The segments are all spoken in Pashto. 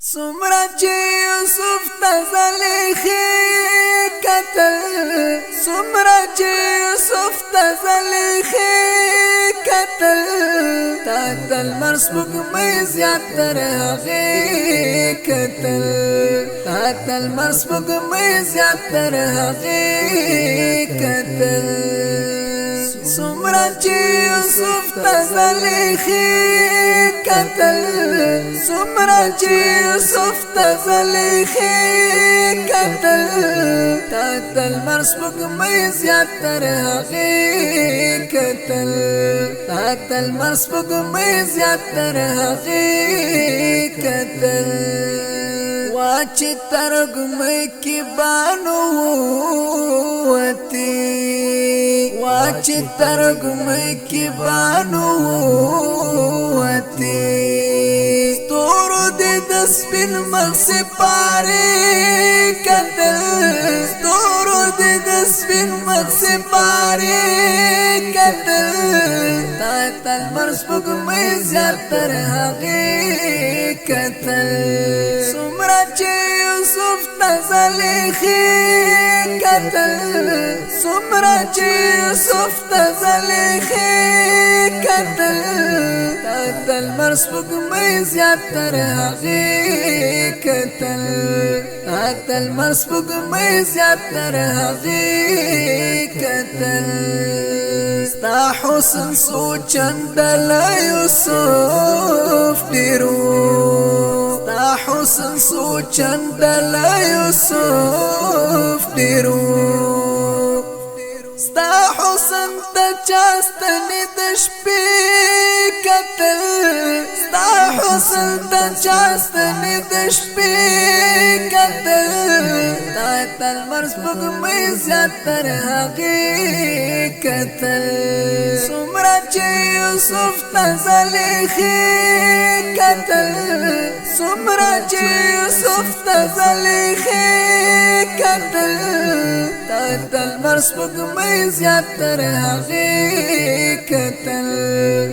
سمرا چې یوسف ته زلیخې کتل سمرا چې یوسف ته زلیخې کتل تا تل مرسپګمې زیات تر هغې کتل تا تل مرسپګمې زیات تر هغې کتل سمرا چې یوسف ته زلیخې کتل سمرا چې یوسف ته زلیخې کتل تا تل مرسپګمې زیات تر هغې کتل تا تل مرسپګمې زیات تر هغې کتل واچې ترګمې کې بانو وتی واچې ترګمې کې بانو وتی ستورو دې د سپین مخ سپارې کتل ستورو دې د سپین مخ سپارې کتل تا تل مرسپګمې زیات تر هغې کتل سمرا چې یوسف ته زلیخې کتل سمرا چې یوسف ته زلیخې کتل تا تل مرسپګمې زیات تر هغې کتل تا تل مرسپګمې زیات تر هغې کتل ستا حسن سوچند له یوسف ډېرو ستا حسن سوچند له یوسف ډېرو ستا حسن ته چاستنې د شپې کتل ستا حسن ته چاستنې د شپې کتل تا تل مرسپګمې زیات تر هغې کتل سمرا چې یوسف ته زلیخې کتل سمرا چې یوسف ته زلیخې کتل تا تل مرسپګمې زیات تر هغې کتل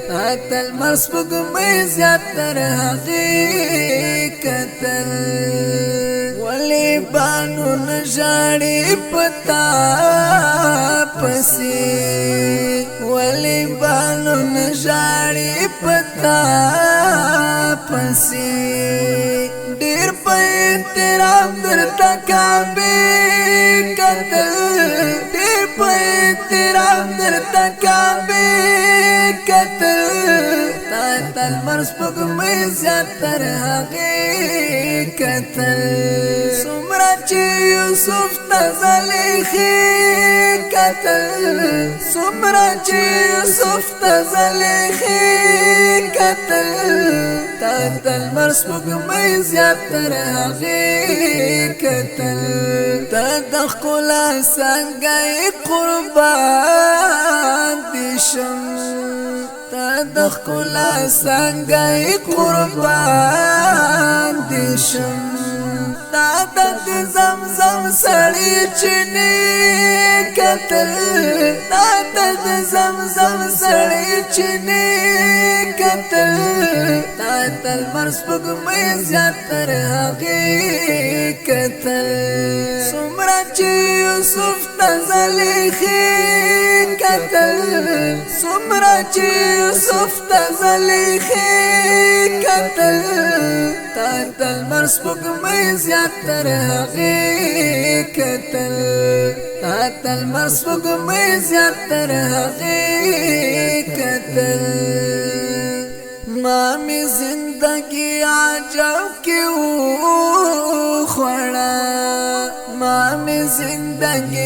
تا تل مرسپګمې زیات تر هغې کتل ولې بانو نه ژاړې پتا پسې ولې بانو نه ژاړې پتا پسې ډېر په احترام درته کعبې کتل ډېر په احترام درته کعبې کتل تا تل مرسپګمې زیات تر هغې کتل سمرا چې یوسف ته زلیخې کتل سمرا چې یوسف ته زلیخې کتل تا تل مرسپګمې زیات تر هغې کتل تا د ښکلا څنګه قربان دي شم تا د ښکلا څنګه قربان دي شم تا د زمزم سړی چینې کتل تا د زمزم سړی چینې کتل تا تل مرسپګمې زیات تر هغې کتل سمرا چې یوسف ته زلیخې کتل سمرا چې یوسف ته زلیخې کتل تا تل مرسپګمې زیات تر هغې کتل تا تل مرسپګمې زیات تر هغې کتل ما می زندگی عجب کې وخوړه ما می زندگی